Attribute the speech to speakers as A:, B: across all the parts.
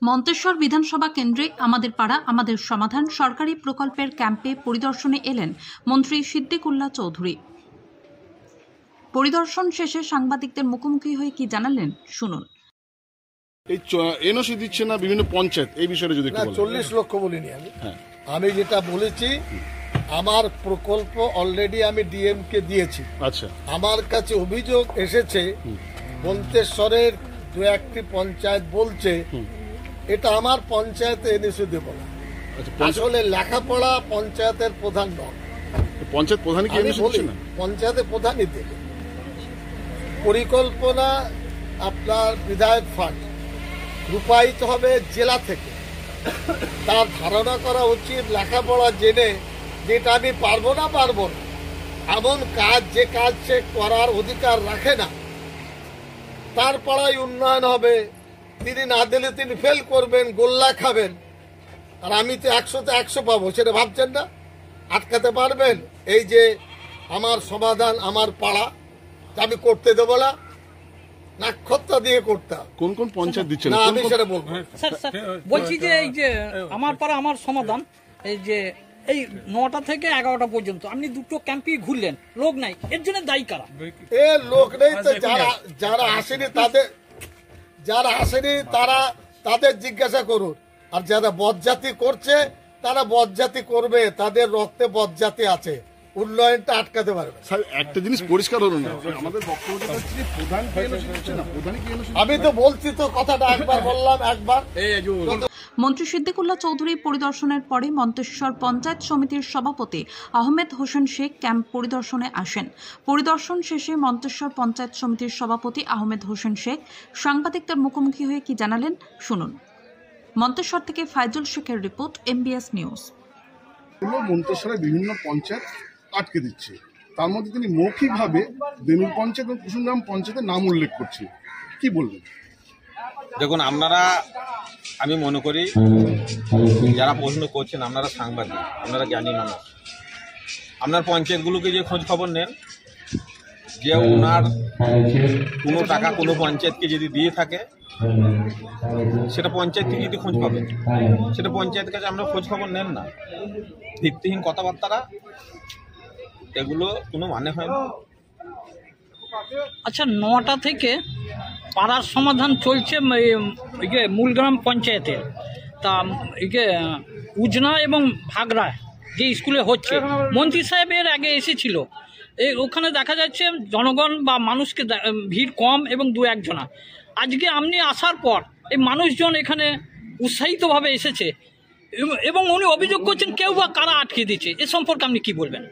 A: মন্তেশ্বর বিধানসভা কেন্দ্রে আমাদের পাড়া আমাদের সমাধান সরকারি প্রকল্পের ক্যাম্পে পরিদর্শনে এলেন মন্ত্রী সিদ্দিকুল্লাহ চৌধুরী। পরিদর্শন শেষে সাংবাদিকদের মুখোমুখি হয়ে কি জানালেন শুনুন।
B: এই এনওসি দিচ্ছে না বিভিন্ন পঞ্চায়েত, এই বিষয়ে যদি
C: 40 লক্ষ বলিনি আমি যেটা বলেছি আমার প্রকল্প অলরেডি আমি ডিএম কে দিয়েছি। আচ্ছা, আমার কাছে অভিযোগ এসেছে মন্তেশ্বরের দু একটি পঞ্চায়েত বলছে এটা আমার পঞ্চায়েতে এনওসি দেব না। আসলে লেখাপড়া পঞ্চায়েতের প্রধান নয়,
B: পঞ্চায়েত প্রধানই কি এনওসি দিচ্ছে না?
C: পঞ্চায়েতের প্রধানই দেবে। পরিকল্পনা আপনার বিধায়ক ফান্ড রূপায়িত হবে জেলা থেকে। তার ধারণা করা উচিত লেখাপড়া জেনে যেটা আমি পারবো না এমন কাজ, যে কাজ সে করার অধিকার রাখে না, তার পাড়ায় উন্নয়ন হবে। তিনি না দিলে তিনি ফেল করবেন, গোল্লা খাবেন। আর আমি তো 100-তে 100 পাবো, সেটা ভাবছেন না? আটকাতে পারবেন? এই যে আমার সমাধান আমার পাড়া, আমি করতে দেবো না, নাক্ষত্রা দিয়ে করতাম।
B: কোন কোন পঞ্চায়েত দিচ্ছে
C: না আমি সেটা বলবো।
D: বলছি যে এই যে আমার পাড়া আমার সমাধান, এই যে এই 9টা থেকে 11টা পর্যন্ত আপনি দুটো ক্যাম্পই ঘুরলেন, লোক নাই, এর জন্য দায়ী কারা?
C: এ লোক নেই তো যারা আসেনি তারা তাদের জিজ্ঞাসা করুন। আর যারা বদজাতি করছে তারা বদজাতি করবে, তাদের রক্তে বদজাতি আছে, উন্নয়নটা আটকাতে পারবে।
B: একটা জিনিস পরিষ্কার হলো না, আমাদের বক্তব্য হচ্ছে প্রধান কি এনওসি দিচ্ছে না, প্রধানই কি এনওসি?
C: আমি তো বলছি তো কথাটা একবার বললাম একবার।
A: মন্ত্রী সিদ্দিকুল্লাহ চৌধুরী পরিদর্শনের পরে মন্তেশ্বর পঞ্চায়েত সমিতির সভাপতি আহমেদ হোসেন শেখ ক্যাম্প পরিদর্শনে আসেন। পরিদর্শন শেষে মন্তেশ্বর পঞ্চায়েত সমিতির সভাপতি আহমেদ হোসেন শেখ সাংবাদিকদের মুখোমুখি হয়ে কি জানালেন শুনুন। মন্তেশ্বর থেকে ফাইজুল শেখের রিপোর্ট, MBS নিউজ।
B: মন্তেশ্বরের বিভিন্ন পঞ্চায়েত আটকে দিচ্ছে, তার মধ্যে তিনি মৌখিকভাবে বেনুর পঞ্চায়েত এবং কুসুমগ্রাম পঞ্চায়েতের নাম উল্লেখ করছে, কি বলবেন?
E: দেখুন, আমি মনে করি যারা প্রশ্ন করছেন আপনারা সাংবাদিক, আপনারা জ্ঞানী মানুষ, আপনার পঞ্চায়েতগুলোকে যে খোঁজ খবর নেন, যে ওনার কোনো টাকা কোনো পঞ্চায়েতকে যদি দিয়ে থাকে সেটা পঞ্চায়েত থেকে যদি খোঁজ পাবেন, সেটা পঞ্চায়েতের কাছে আপনারা খোঁজ খবর নেন না। ভিত্তিহীন কথাবার্তারা, এগুলো কোনো মানে হয় না।
D: আচ্ছা, 9টা থেকে পাড়ার সমাধান চলছে মূলগ্রাম পঞ্চায়েতের, তা উজনা এবং ভাগড়া যে স্কুলে হচ্ছে, মন্ত্রী সাহেব এর আগে এসেছিল, ওখানে দেখা যাচ্ছে জনগণ বা মানুষকে ভিড় কম এবং 2-1 জনা। আজকে আপনি আসার পর এই মানুষজন এখানে উৎসাহিতভাবে এসেছে এবং উনি অভিযোগ করছেন কেউ বা কারা আটকে দিচ্ছে, এ সম্পর্কে আপনি কি বলবেন?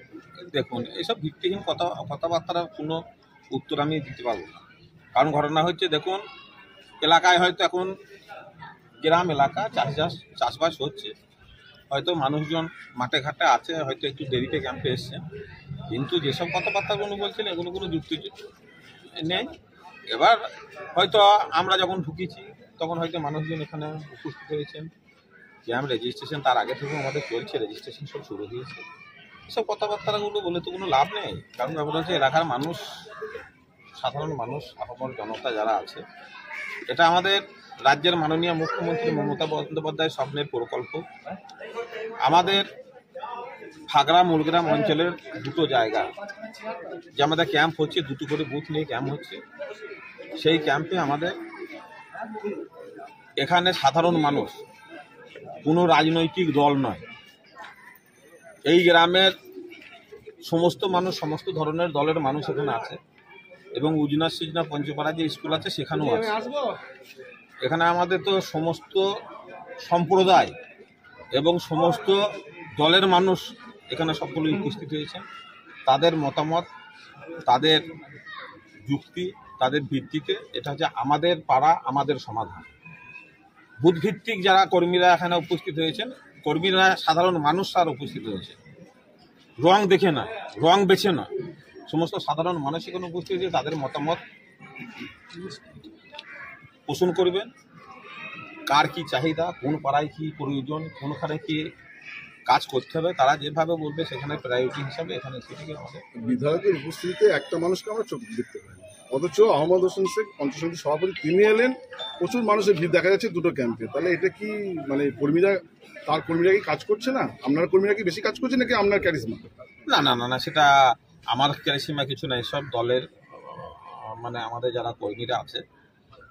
E: দেখুন, এসব ভিত্তিহীন কথাবার্তার কোনো উত্তর আমি দিতে পারবো না। কারণ ঘটনা হচ্ছে, দেখুন, এলাকায় হয়তো এখন গ্রাম এলাকা চাষবাস হচ্ছে, হয়তো মানুষজন মাঠে ঘাটে আছে, হয়তো একটু দেরিতে ক্যাম্পে এসছে, কিন্তু যেসব কথাবার্তাগুলো বলছেন এগুলো কোনো যুক্তি নেই। এবার হয়তো আমরা যখন ঢুকেছি তখন হয়তো মানুষজন এখানে উপস্থিত হয়েছেন, ক্যাম্প রেজিস্ট্রেশন তার আগে থেকেও আমাদের চলছে, রেজিস্ট্রেশন সব শুরু হয়েছে। এসব কথাবার্তাগুলো বলে তো কোনো লাভ নেই। কারণ ব্যাপার হচ্ছে, এলাকার মানুষ, সাধারণ মানুষ, আপামর জনতা যারা আছে, এটা আমাদের রাজ্যের মাননীয় মুখ্যমন্ত্রী মমতা বন্দ্যোপাধ্যায়ের স্বপ্নের প্রকল্প। আমাদের ভাগড়া মূলগ্রাম অঞ্চলের দুটো জায়গা যে আমাদের ক্যাম্প হচ্ছে, 2টো করে বুথ নিয়ে ক্যাম্প হচ্ছে। সেই ক্যাম্পে আমাদের এখানে সাধারণ মানুষ, কোনো রাজনৈতিক দল নয়, এই গ্রামের সমস্ত মানুষ, সমস্ত ধরনের দলের মানুষ এখানে আছে এবং উজনা সিজনা পঞ্চপাড়া যে স্কুল আছে সেখানেও আছে। এখানে আমাদের তো সমস্ত সম্প্রদায় এবং সমস্ত দলের মানুষ এখানে সকলে উপস্থিত হয়েছেন। তাদের মতামত, তাদের যুক্তি, তাদের ভিত্তিতে এটা হচ্ছে আমাদের পাড়া আমাদের সমাধান। বুথভিত্তিক যারা কর্মীরা এখানে উপস্থিত হয়েছেন, কর্মীরা সাধারণ মানুষ আর উপস্থিত হয়েছে, রং দেখে না, রং বেছে না, সমস্ত সাধারণ মানুষ এখানে উপস্থিত হয়েছে। তাদের মতামত পোষণ করবেন, কার কি চাহিদা, কোন পাড়ায় কি প্রয়োজন, কোনখানে কি কাজ করতে হবে, তারা যেভাবে বলবে সেখানে প্রায়োরিটি হিসাবে এখানে সেটিকে আমাদের
B: বিধায়কের উপস্থিতিতে একটা মানুষকে আমরা চোখ দেখতে পাই, অথচ আহমদ হোসেন শেখ পঞ্চায়েত সমিতির সভাপতি তিনি এলেন, প্রচুর মানুষের ভিড় দেখা যাচ্ছে দুটো ক্যাম্পে। তাহলে এটা কি মানে তার কর্মীরা কি কাজ করছে না? আপনার কর্মীরা কি বেশি কাজ করছে নাকি আপনার ক্যারিজমা?
E: না না না না, সেটা আমার ক্যারিসীমা কিছু নাই। সব দলের মানে আমাদের যারা কর্মীরা আছে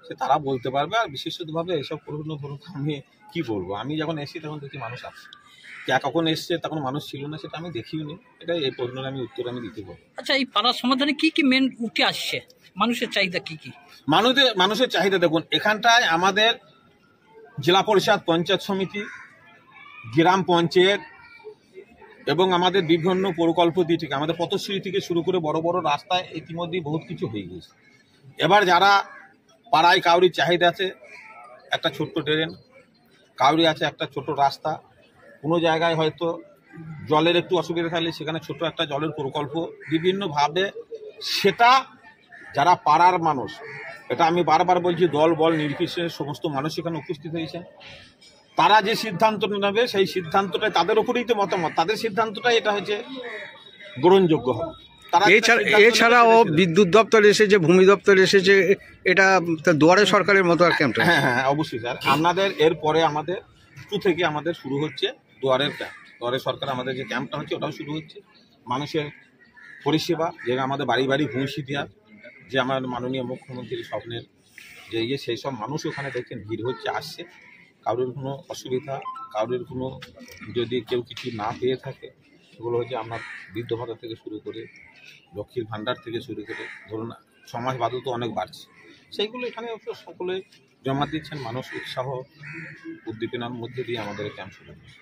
E: সে তারা বলতে পারবে। আর বিশেষতভাবে এসব ধরুন আমি কি বলবো, আমি যখন এসেছি তখন দেখি মানুষ আছে, কখন এসছে তখন মানুষ ছিল না সেটা আমি দেখিও নি। এটা এই প্রশ্নের আমি উত্তর আমি দিতে পারবো।
D: আচ্ছা, এই পাড়ার সমাধানে কি কি মেন উঠে আসছে, মানুষের চাহিদা কি কি?
E: মানুষের চাহিদা দেখুন, এখানটায় আমাদের জেলা পরিষদ, পঞ্চায়েত সমিতি, গ্রাম পঞ্চায়েত এবং আমাদের বিভিন্ন প্রকল্প দিয়ে থেকে আমাদের পথশ্রী থেকে শুরু করে বড় বড় রাস্তায় ইতিমধ্যেই বহুত কিছু হয়ে গেছে। এবার যারা পাড়ায় কাউরির চাহিদা আছে একটা ছোট্ট ট্রেন, কাউরি আছে একটা ছোট রাস্তা, কোনো জায়গায় হয়তো জলের একটু অসুবিধা থাকলে সেখানে ছোট একটা জলের প্রকল্প বিভিন্নভাবে, সেটা যারা পাড়ার মানুষ, এটা আমি বারবার বলছি, দল বল নির্বিশেষে সমস্ত মানুষ এখানে উপস্থিত হয়েছেন। তারা যে সিদ্ধান্তটা নেবে সেই সিদ্ধান্তটাই তাদের উপরেই তো মতামত, তাদের সিদ্ধান্তটাই এটা হচ্ছে গ্রহণযোগ্য হবে।
F: এছাড়াও বিদ্যুৎ দপ্তর এসেছে, ভূমি দপ্তর এসেছে, এটা দুয়ারে সরকারের মতো আর ক্যাম্পটা।
E: হ্যাঁ হ্যাঁ অবশ্যই স্যার, আপনাদের এরপরে আমাদের 2 থেকে আমাদের শুরু হচ্ছে দুয়ারের ক্যাম্প। দুয়ারে সরকার আমাদের যে ক্যাম্পটা হচ্ছে ওটাও শুরু হচ্ছে। মানুষের পরিষেবা, যে আমাদের বাড়ি বাড়ি ভূঁসি দেওয়া, যে আমার মাননীয় মুখ্যমন্ত্রীর স্বপ্নের যে সেই সব মানুষ ওখানে দেখছেন ভিড় হচ্ছে, আসছে। কারোর কোনো অসুবিধা, কারোর কোনো যদি কেউ কিছু না পেয়ে থাকে, সেগুলো হচ্ছে আমার বৃদ্ধ ভাতা থেকে শুরু করে লক্ষ্মীর ভাণ্ডার থেকে শুরু করে ধরুন সমাজ বাদও তো অনেক বাড়ছে, সেইগুলো এখানে সকলে জমা দিচ্ছেন। মানুষ উৎসাহ উদ্দীপনার মধ্যে দিয়ে আমাদের ক্যাম্প শুরু হচ্ছে।